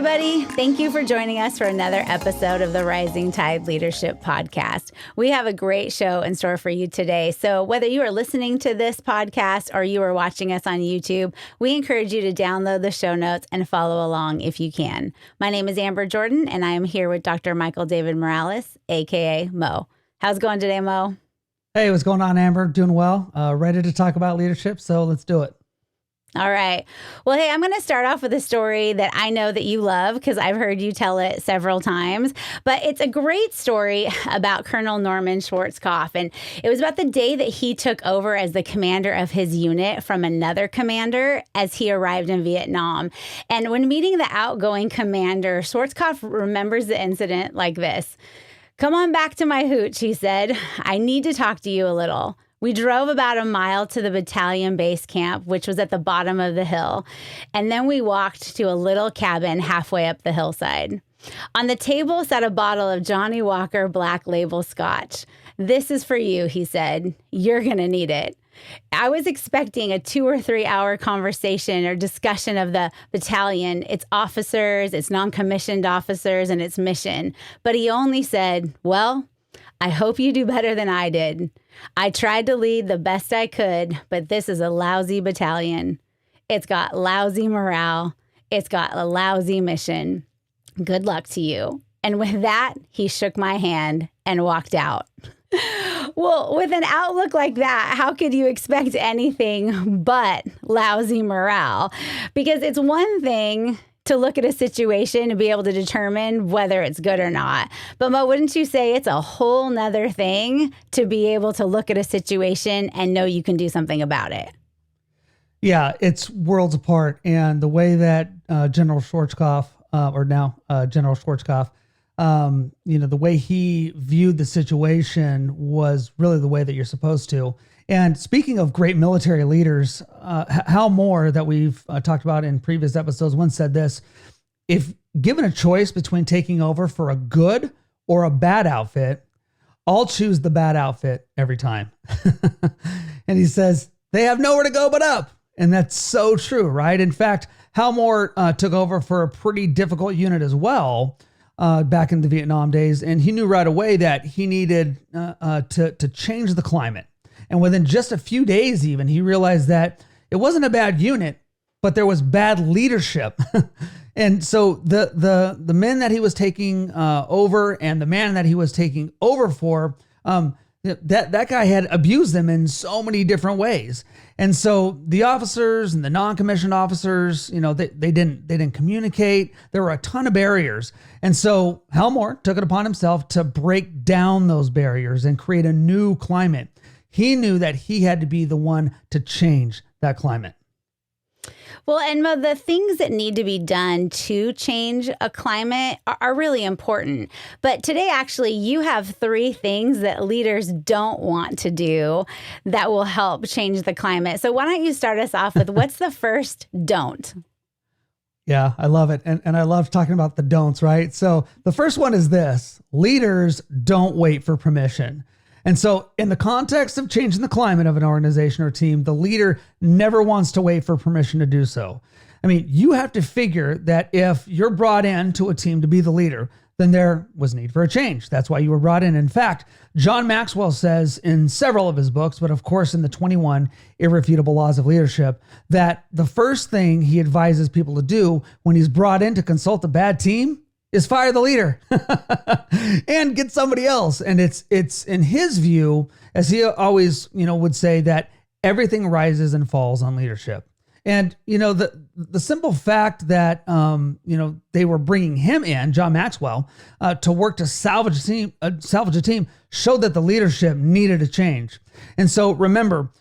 everybody. Thank you for joining us for another episode of the Rising Tide Leadership Podcast. We have a great show in store for you today. So whether you are listening to this podcast or you are watching us on YouTube, we encourage you to download the show notes and follow along if you can. My name is Amber Jordan, and I am here with Dr. Michael David Morales, a.k.a. Mo. How's it going today, Mo? Hey, what's going on, Amber? Doing well. Ready to talk about leadership, so let's do it. All right. Well, hey, I'm going to start off with a story that I know that you love because I've heard you tell it several times. But it's a great story about Colonel Norman Schwarzkopf. And it was about the day that he took over as the commander of his unit from another commander as he arrived in Vietnam. And when meeting the outgoing commander, Schwarzkopf remembers the incident like this. "Come on back to my hooch," he said. "I need to talk to you a little." We drove about a mile to the battalion base camp, which was at the bottom of the hill. And then we walked to a little cabin halfway up the hillside. On the table sat a bottle of Johnny Walker Black Label Scotch. "This is for you," he said. "You're going to need it." I was expecting a 2 or 3 hour conversation or discussion of the battalion, its officers, its non-commissioned officers, and its mission. But he only said, "Well, I hope you do better than I did. I tried to lead the best I could, but this is a lousy battalion. It's got lousy morale. It's got a lousy mission. Good luck to you." And with that, he shook my hand and walked out. Well, with an outlook like that, how could you expect anything but lousy morale? Because it's one thing to look at a situation and be able to determine whether it's good or not. But Mo, wouldn't you say it's a whole nother thing to be able to look at a situation and know you can do something about it? Yeah, it's worlds apart. And the way that General Schwarzkopf, General Schwarzkopf, the way he viewed the situation was really the way that you're supposed to. And speaking of great military leaders, Hal Moore, that we've talked about in previous episodes, once said this: if given a choice between taking over for a good or a bad outfit, I'll choose the bad outfit every time. And he says, they have nowhere to go but up. And that's so true, right? In fact, Hal Moore took over for a pretty difficult unit as well back in the Vietnam days. And he knew right away that he needed to change the climate. And within just a few days even, he realized that it wasn't a bad unit, but there was bad leadership. And so the men that he was taking over and the man that he was taking over for, that guy had abused them in so many different ways. And so the officers and the non-commissioned officers, they didn't communicate. There were a ton of barriers. And so Hal Moore took it upon himself to break down those barriers and create a new climate. He knew that he had to be the one to change that climate. Well, and Mo, the things that need to be done to change a climate are really important. But today, actually, you have 3 things that leaders don't want to do that will help change the climate. So why don't you start us off with what's the first don't? Yeah, I love it. And I love talking about the don'ts, right? So the first one is this: leaders don't wait for permission. And so in the context of changing the climate of an organization or team, the leader never wants to wait for permission to do so. I mean, you have to figure that if you're brought in to a team to be the leader, then there was need for a change. That's why you were brought in. In fact, John Maxwell says in several of his books, but of course in the 21 Irrefutable Laws of Leadership, that the first thing he advises people to do when he's brought in to consult a bad team is fire the leader and get somebody else. And it's in his view, as he always, would say, that everything rises and falls on leadership. And, the simple fact that, they were bringing him in, John Maxwell, to work to salvage a team showed that the leadership needed a change. And so remember,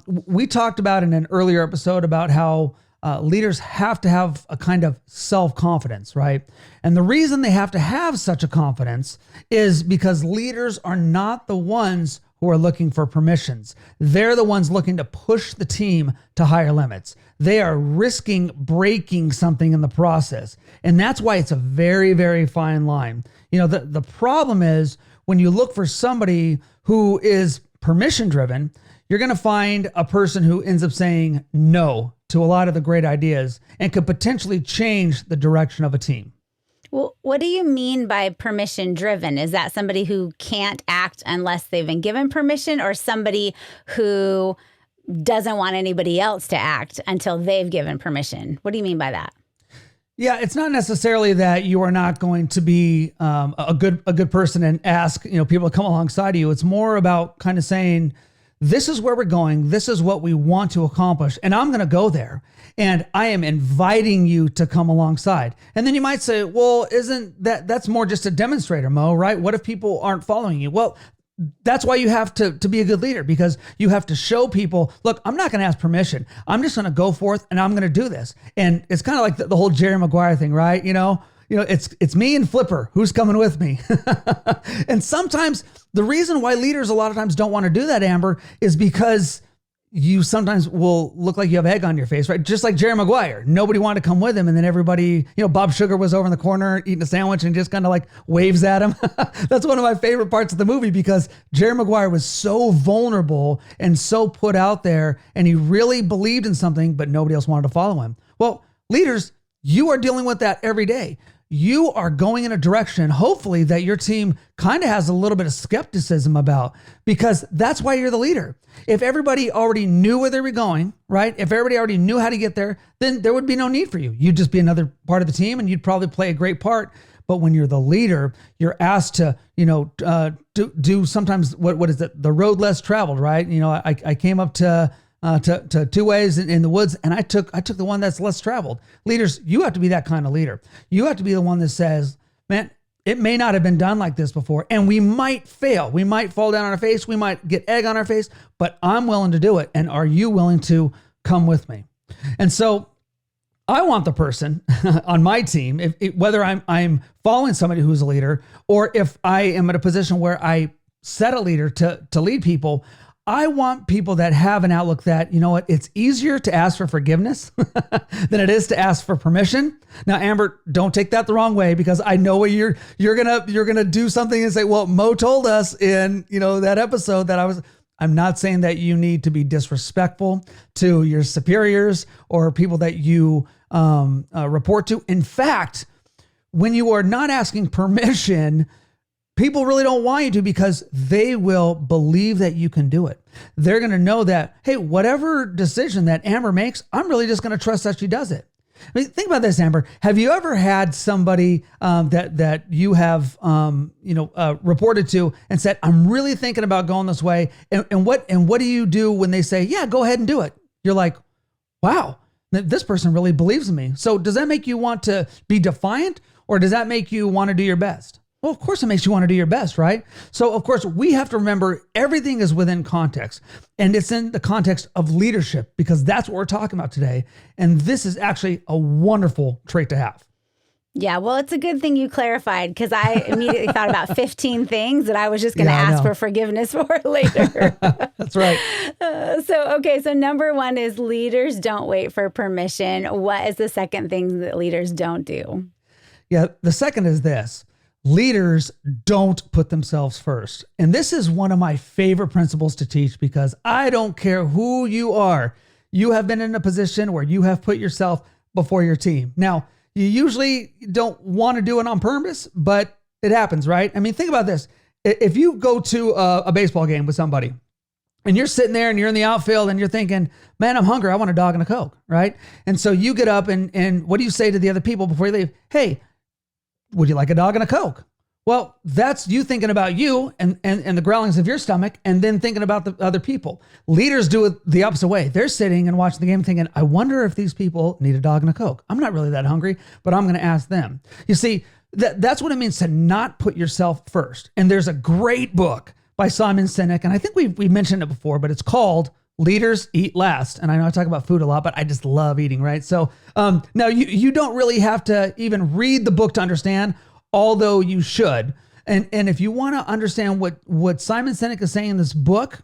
we talked about in an earlier episode about how leaders have to have a kind of self-confidence, right? And the reason they have to have such a confidence is because leaders are not the ones who are looking for permissions. They're the ones looking to push the team to higher limits. They are risking breaking something in the process. And that's why it's a very, very fine line. The problem is when you look for somebody who is permission driven, you're going to find a person who ends up saying no to a lot of the great ideas and could potentially change the direction of a team. Well, what do you mean by permission driven? Is that somebody who can't act unless they've been given permission, or somebody who doesn't want anybody else to act until they've given permission? What do you mean by that? Yeah, it's not necessarily that you are not going to be a good person and ask, people to come alongside of you. It's more about kind of saying, this is where we're going. This is what we want to accomplish. And I'm going to go there. And I am inviting you to come alongside. And then you might say, well, that's more just a demonstrator, Mo, right? What if people aren't following you? Well, that's why you have to be a good leader, because you have to show people, look, I'm not going to ask permission. I'm just going to go forth and I'm going to do this. And it's kind of like the whole Jerry Maguire thing, right? It's me and Flipper. Who's coming with me? And sometimes the reason why leaders a lot of times don't want to do that, Amber, is because you sometimes will look like you have egg on your face, right? Just like Jerry Maguire. Nobody wanted to come with him. And then everybody, Bob Sugar was over in the corner eating a sandwich and just kind of like waves at him. That's one of my favorite parts of the movie, because Jerry Maguire was so vulnerable and so put out there, and he really believed in something, but nobody else wanted to follow him. Well, leaders, you are dealing with that every day. You are going in a direction, hopefully, that your team kind of has a little bit of skepticism about, because that's why you're the leader. If everybody already knew where they were going, right? If everybody already knew how to get there, then there would be no need for you. You'd just be another part of the team, and you'd probably play a great part. But when you're the leader, you're asked to, do sometimes what is it? The road less traveled, right? I came up to 2 ways in the woods, and I took the one that's less traveled. Leaders, you have to be that kind of leader. You have to be the one that says, man, it may not have been done like this before, and we might fail. We might fall down on our face. We might get egg on our face, but I'm willing to do it. And are you willing to come with me? And so I want the person on my team, whether I'm following somebody who's a leader, or if I am in a position where I set a leader to lead people, I want people that have an outlook that, it's easier to ask for forgiveness than it is to ask for permission. Now, Amber, don't take that the wrong way, because I know what you're gonna do something and say, well, Mo told us in, that episode that I'm not saying that you need to be disrespectful to your superiors or people that you report to. In fact, when you are not asking permission, people really don't want you to, because they will believe that you can do it. They're going to know that, hey, whatever decision that Amber makes, I'm really just going to trust that she does it. I mean, think about this, Amber. Have you ever had somebody that you have reported to and said, I'm really thinking about going this way, and what do you do when they say, yeah, go ahead and do it? You're like, wow, this person really believes in me. So does that make you want to be defiant, or does that make you want to do your best? Well, of course it makes you want to do your best, right? So of course we have to remember everything is within context, and it's in the context of leadership, because that's what we're talking about today. And this is actually a wonderful trait to have. Yeah, well, it's a good thing you clarified, because I immediately thought about 15 things that I was just going to ask for forgiveness for later. That's right. So number one is leaders don't wait for permission. What is the second thing that leaders don't do? Yeah, the second is this. Leaders don't put themselves first. And this is one of my favorite principles to teach, because I don't care who you are. You have been in a position where you have put yourself before your team. Now, you usually don't want to do it on purpose, but it happens, right? I mean, think about this. If you go to a baseball game with somebody and you're sitting there and you're in the outfield and you're thinking, man, I'm hungry. I want a dog and a Coke, right? And so you get up and what do you say to the other people before you leave? Hey, would you like a dog and a Coke? Well, that's you thinking about you and the growlings of your stomach, and then thinking about the other people. Leaders do it the opposite way. They're sitting and watching the game thinking, I wonder if these people need a dog and a Coke. I'm not really that hungry, but I'm going to ask them. You see, that's what it means to not put yourself first. And there's a great book by Simon Sinek, and I think we mentioned it before, but it's called Leaders Eat Last. And I know I talk about food a lot, but I just love eating, right? So now you don't really have to even read the book to understand, although you should. And if you want to understand what Simon Sinek is saying in this book,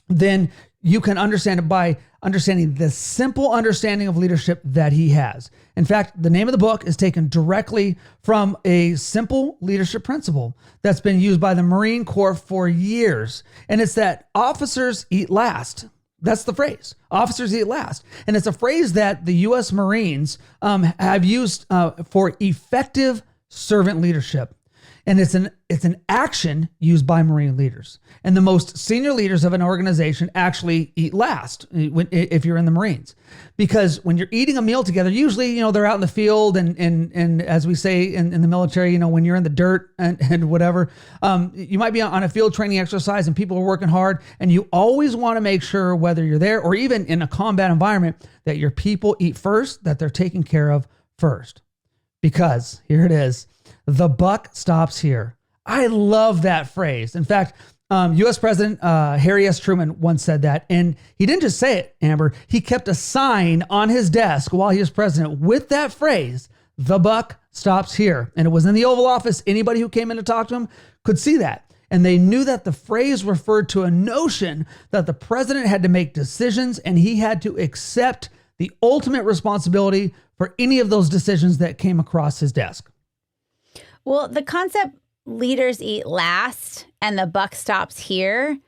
then you can understand it by understanding the simple understanding of leadership that he has. In fact, the name of the book is taken directly from a simple leadership principle that's been used by the Marine Corps for years. And it's that officers eat last, That's the phrase. Officers eat last. And it's a phrase that the U.S. Marines have used for effective servant leadership. And it's an action used by Marine leaders. And the most senior leaders of an organization actually eat last if you're in the Marines. Because when you're eating a meal together, usually, they're out in the field and as we say in the military, when you're in the dirt and whatever, you might be on a field training exercise and people are working hard, and you always want to make sure, whether you're there or even in a combat environment, that your people eat first, that they're taken care of first. Because here it is. The buck stops here. I love that phrase. In fact, U.S. President Harry S. Truman once said that, and he didn't just say it, Amber. He kept a sign on his desk while he was president with that phrase, "The buck stops here." And it was in the Oval Office. Anybody who came in to talk to him could see that. And they knew that the phrase referred to a notion that the president had to make decisions and he had to accept the ultimate responsibility for any of those decisions that came across his desk. Well, the concept leaders eat last and the buck stops here,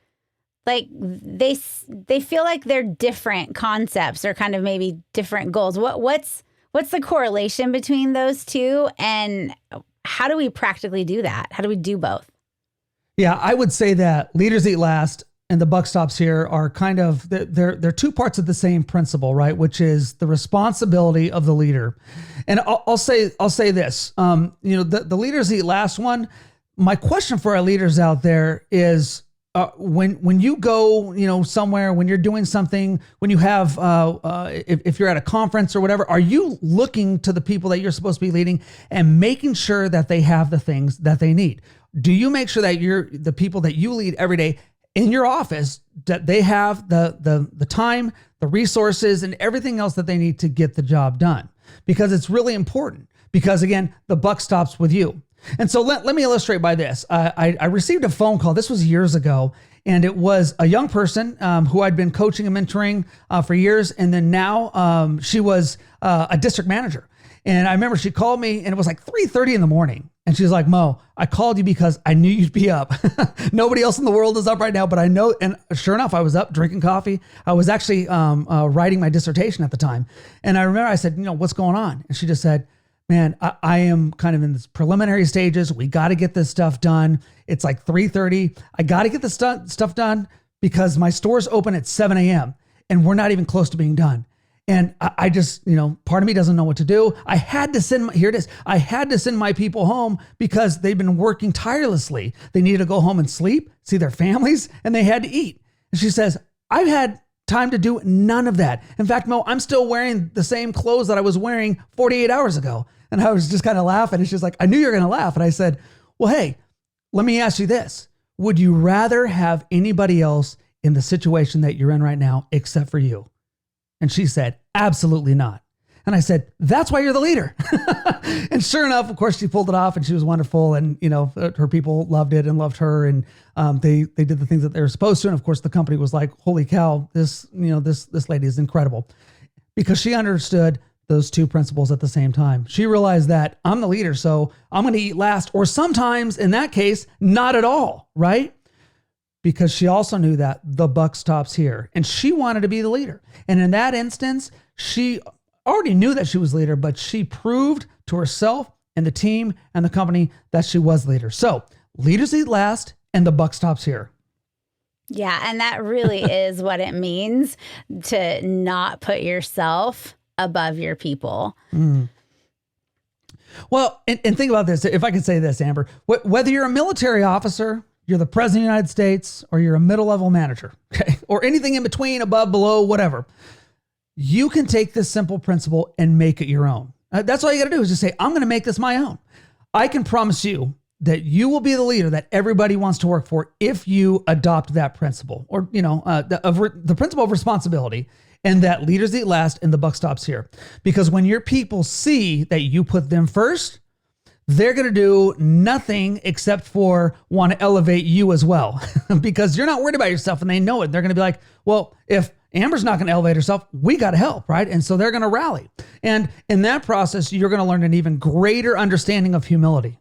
like they feel like they're different concepts or kind of maybe different goals. What's the correlation between those two, and how do we practically do that? How do we do both? Yeah, I would say that leaders eat last and the buck stops here are kind of, they're two parts of the same principle, right? Which is the responsibility of the leader. And I'll say this, the leaders eat last one. My question for our leaders out there is, when you go, somewhere, when you're doing something, when you have, if you're at a conference or whatever, are you looking to the people that you're supposed to be leading and making sure that they have the things that they need? Do you make sure that the people that you lead every day in your office, that they have the time, the resources, and everything else that they need to get the job done? Because it's really important, because again, the buck stops with you. And so let me illustrate by this. I received a phone call. This was years ago, and it was a young person who I'd been coaching and mentoring for years. And then now she was a district manager. And I remember she called me, and it was like 3:30 in the morning. And she's like, "Mo, I called you because I knew you'd be up. Nobody else in the world is up right now, but I know." And sure enough, I was up drinking coffee. I was actually writing my dissertation at the time. And I remember I said, "What's going on?" And she just said, "Man, I am kind of in this preliminary stages. We got to get this stuff done. It's like 3:30. I got to get this stuff done because my store's open at 7 a.m. and we're not even close to being done. And I just, part of me doesn't know what to do. I had to send my people home because they've been working tirelessly. They needed to go home and sleep, see their families, and they had to eat." And she says, "I've had time to do none of that. In fact, Mo, I'm still wearing the same clothes that I was wearing 48 hours ago." And I was just kind of laughing. And she's like, "I knew you were going to laugh." And I said, "Well, hey, let me ask you this. Would you rather have anybody else in the situation that you're in right now except for you?" And she said, "Absolutely not." And I said, "That's why you're the leader." And sure enough, of course, she pulled it off, and she was wonderful. And, her people loved it and loved her. And they did the things that they were supposed to. And of course, the company was like, "Holy cow, this lady is incredible," because she understood those two principles at the same time. She realized that I'm the leader, so I'm going to eat last, or sometimes in that case, not at all, right? Because she also knew that the buck stops here, and she wanted to be the leader. And in that instance, she already knew that she was leader, but she proved to herself and the team and the company that she was leader. So leaders eat last and the buck stops here. Yeah. And that really is what it means to not put yourself above your people. Mm. Well, and think about this. If I could say this, Amber, whether you're a military officer, you're the president of the United States, or you're a middle-level manager, okay, or anything in between, above, below, whatever, you can take this simple principle and make it your own. That's all you got to do is just say, "I'm going to make this my own." I can promise you that you will be the leader that everybody wants to work for if you adopt that principle, or the principle of responsibility, and that leaders eat last and the buck stops here. Because when your people see that you put them first, they're going to do nothing except for want to elevate you as well, because you're not worried about yourself and they know it. They're going to be like, "Well, if Amber's not going to elevate herself. We got to help, right? And so they're going to rally. And in that process, you're going to learn an even greater understanding of humility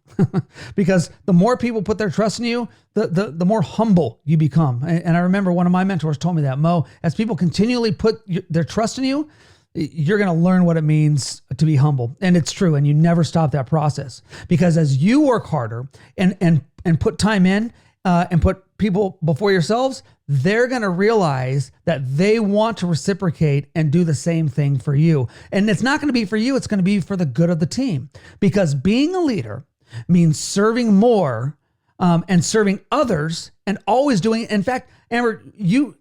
because the more people put their trust in you, the more humble you become. And I remember one of my mentors told me that, Mo, as people continually put their trust in you, you're going to learn what it means to be humble. And it's true. And you never stop that process because as you work harder and put time in and put people before yourselves, they're going to realize that they want to reciprocate and do the same thing for you. And it's not going to be for you. It's going to be for the good of the team because being a leader means serving more and serving others and always doing it. In fact, Amber,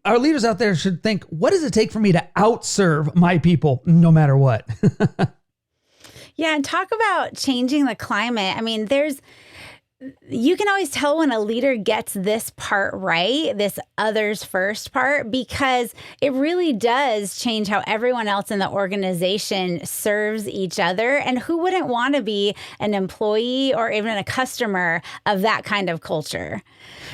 our leaders out there should think, what does it take for me to outserve my people no matter what? Yeah. And talk about changing the climate. I mean, you can always tell when a leader gets this part right, this others first part, because it really does change how everyone else in the organization serves each other. And who wouldn't want to be an employee or even a customer of that kind of culture?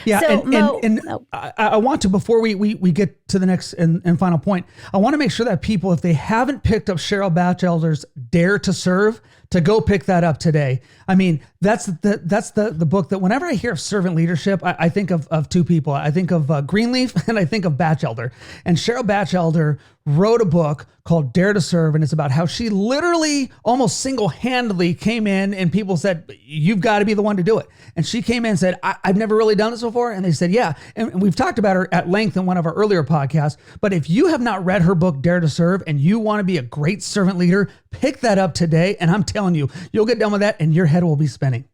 Yeah, so, I want to, before we get to the next and final point, I want to make sure that people, if they haven't picked up Cheryl Batchelder's Dare to Serve, to go pick that up today. I mean, that's the book that whenever I hear of servant leadership, I think of two people. I think of Greenleaf and I think of Batchelder. And Cheryl Batchelder wrote a book called Dare to Serve, and it's about how she literally almost single-handedly came in and people said, you've got to be the one to do it. And she came in and said, I've never really done this before. And they said, yeah. And we've talked about her at length in one of our earlier podcasts. But if you have not read her book, Dare to Serve, and you want to be a great servant leader, pick that up today. And I'm telling you, you'll get done with that and your head will be spinning.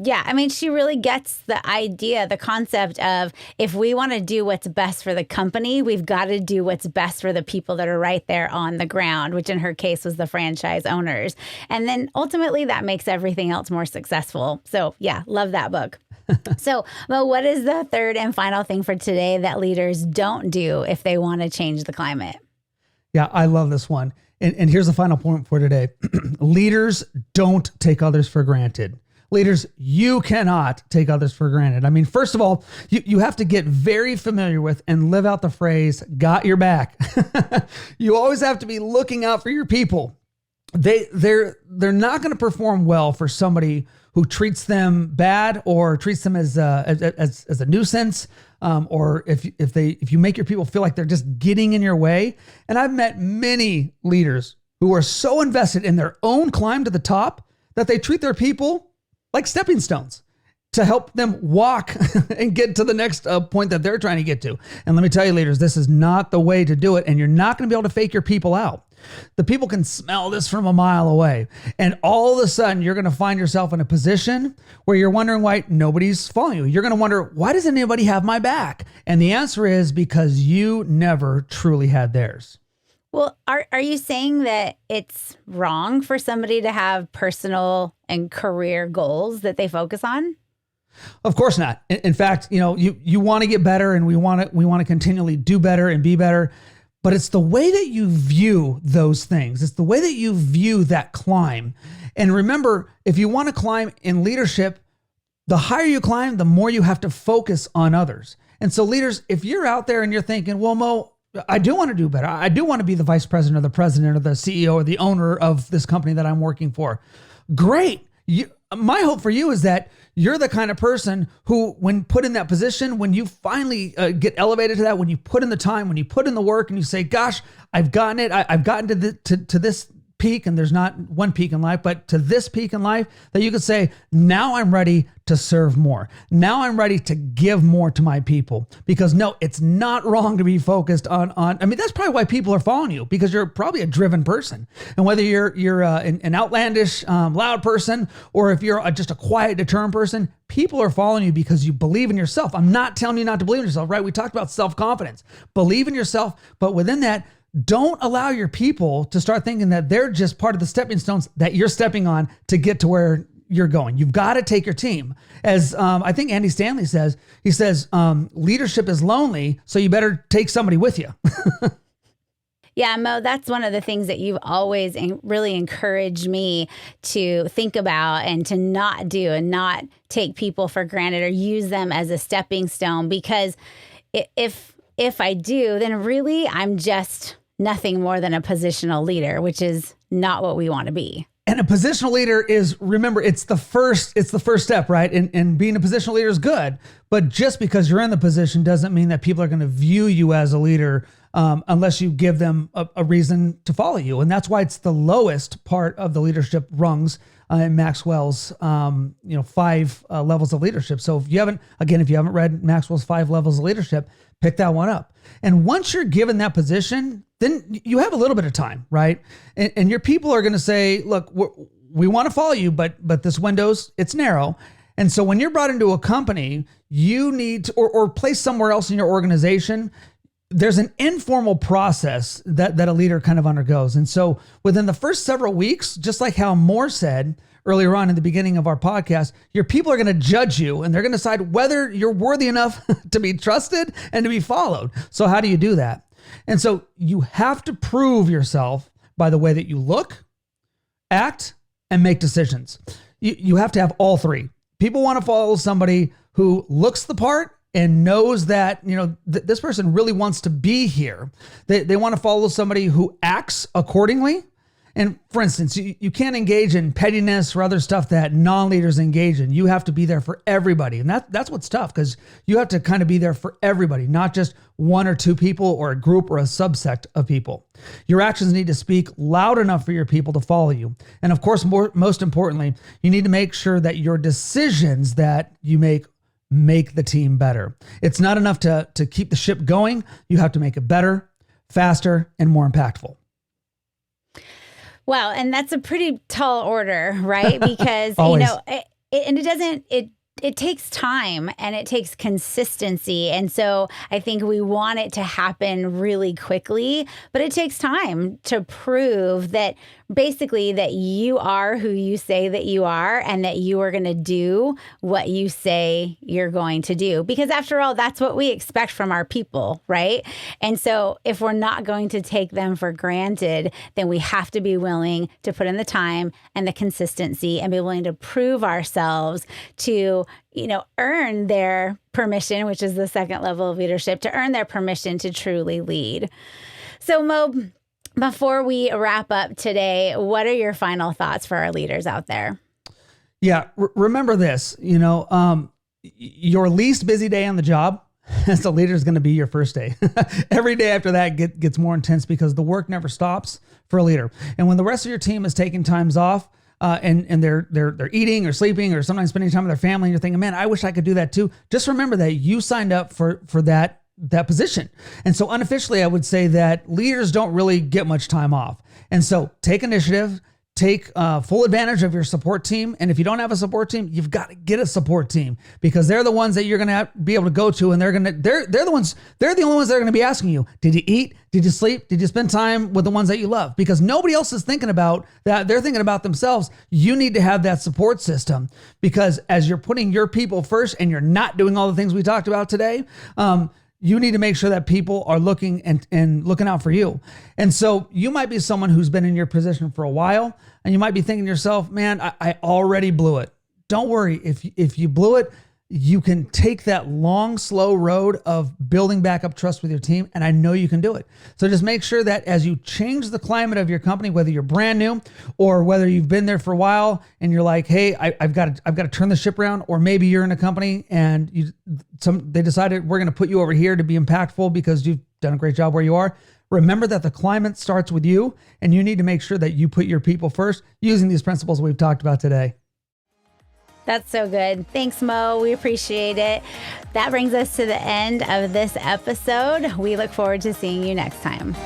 Yeah, I mean, she really gets the idea, the concept of if we want to do what's best for the company, we've got to do what's best for the people that are right there on the ground, which in her case was the franchise owners. And then ultimately that makes everything else more successful. So yeah, love that book. So, Mo, what is the third and final thing for today that leaders don't do if they want to change the climate? Yeah, I love this one. And here's the final point for today. Leaders don't take others for granted. Leaders, you cannot take others for granted. I mean, first of all, you have to get very familiar with and live out the phrase, got your back. You always have to be looking out for your people. They're not going to perform well for somebody who treats them bad or treats them as a nuisance, or if you make your people feel like they're just getting in your way. And I've met many leaders who are so invested in their own climb to the top that they treat their people like stepping stones to help them walk and get to the next point that they're trying to get to. And let me tell you, leaders, this is not the way to do it. And you're not going to be able to fake your people out. The people can smell this from a mile away. And all of a sudden, you're going to find yourself in a position where you're wondering why nobody's following you. You're going to wonder, why does anybody have my back? And the answer is because you never truly had theirs. Well, are you saying that it's wrong for somebody to have personal and career goals that they focus on? Of course not. In fact, you want to get better, and we want to continually do better and be better. But it's the way that you view those things. It's the way that you view that climb. And remember, if you want to climb in leadership, the higher you climb, the more you have to focus on others. And so leaders, if you're out there and you're thinking, well, Mo, I do want to do better. I do want to be the vice president or the president or the CEO or the owner of this company that I'm working for. Great. My hope for you is that you're the kind of person who, when put in that position, when you finally get elevated to that, when you put in the time, when you put in the work and you say, gosh, I've gotten it. I've gotten to this peak, and there's not one peak in life, but to this peak in life, that you could say, now I'm ready to serve more. Now I'm ready to give more to my people. Because no, it's not wrong to be focused on, I mean, that's probably why people are following you, because you're probably a driven person. And whether you're an outlandish, loud person, or if you're just a quiet, determined person, people are following you because you believe in yourself. I'm not telling you not to believe in yourself, right? We talked about self-confidence. Believe in yourself, but within that, don't allow your people to start thinking that they're just part of the stepping stones that you're stepping on to get to where you're going. You've got to take your team. As I think Andy Stanley says, he says, leadership is lonely, so you better take somebody with you. Yeah, Mo, that's one of the things that you've always really encouraged me to think about and to not do, and not take people for granted or use them as a stepping stone. Because if if I do, then really I'm just nothing more than a positional leader, which is not what we want to be. And a positional leader is, remember, it's the first step, right? And being a positional leader is good, but just because you're in the position doesn't mean that people are going to view you as a leader unless you give them a reason to follow you. And that's why it's the lowest part of the leadership rungs in Maxwell's 5 levels of leadership. So if you haven't read Maxwell's 5 levels of leadership, pick that one up. And once you're given that position, then you have a little bit of time, right? And your people are going to say, look, we want to follow you, but this window's, it's narrow. And so when you're brought into a company, you need to, or placed somewhere else in your organization, there's an informal process that a leader kind of undergoes. And so within the first several weeks, just like Hal Moore said earlier on in the beginning of our podcast, your people are going to judge you and they're going to decide whether you're worthy enough to be trusted and to be followed. So how do you do that? And so you have to prove yourself by the way that you look, act, and make decisions. You have to have all three. People want to follow somebody who looks the part and knows that, this person really wants to be here. They want to follow somebody who acts accordingly. And for instance, you can't engage in pettiness or other stuff that non-leaders engage in. You have to be there for everybody. And that's what's tough, because you have to kind of be there for everybody, not just one or two people or a group or a subsect of people. Your actions need to speak loud enough for your people to follow you. And of course, most importantly, you need to make sure that your decisions that you make the team better. It's not enough to keep the ship going. You have to make it better, faster, and more impactful. Wow. And that's a pretty tall order, right? Because, it takes time and it takes consistency. And so I think we want it to happen really quickly, but it takes time to prove that basically that you are who you say that you are and that you are going to do what you say you're going to do. Because after all, that's what we expect from our people, right? And so if we're not going to take them for granted, then we have to be willing to put in the time and the consistency and be willing to prove ourselves to, earn their permission, which is the second level of leadership, to earn their permission to truly lead. So Mo, before we wrap up today, what are your final thoughts for our leaders out there? Yeah, remember this, your least busy day on the job as a leader is going to be your first day. Every day after that gets more intense because the work never stops for a leader. And when the rest of your team is taking times off, and they're eating or sleeping or sometimes spending time with their family, and you're thinking, man, I wish I could do that too. Just remember that you signed up for that position. And so unofficially, I would say that leaders don't really get much time off. And so take initiative, take full advantage of your support team. And if you don't have a support team, you've got to get a support team, because they're the ones that you're going to be able to go to. And they're the only ones that are going to be asking you, did you eat? Did you sleep? Did you spend time with the ones that you love? Because nobody else is thinking about that. They're thinking about themselves. You need to have that support system, because as you're putting your people first and you're not doing all the things we talked about today, you need to make sure that people are looking and looking out for you. And so you might be someone who's been in your position for a while, and you might be thinking to yourself, man, I already blew it. Don't worry. If you blew it, you can take that long, slow road of building back up trust with your team. And I know you can do it. So just make sure that as you change the climate of your company, whether you're brand new or whether you've been there for a while and you're like, hey, I've got to turn the ship around, or maybe you're in a company and they decided we're going to put you over here to be impactful because you've done a great job where you are. Remember that the climate starts with you, and you need to make sure that you put your people first using these principles we've talked about today. That's so good. Thanks, Mo. We appreciate it. That brings us to the end of this episode. We look forward to seeing you next time.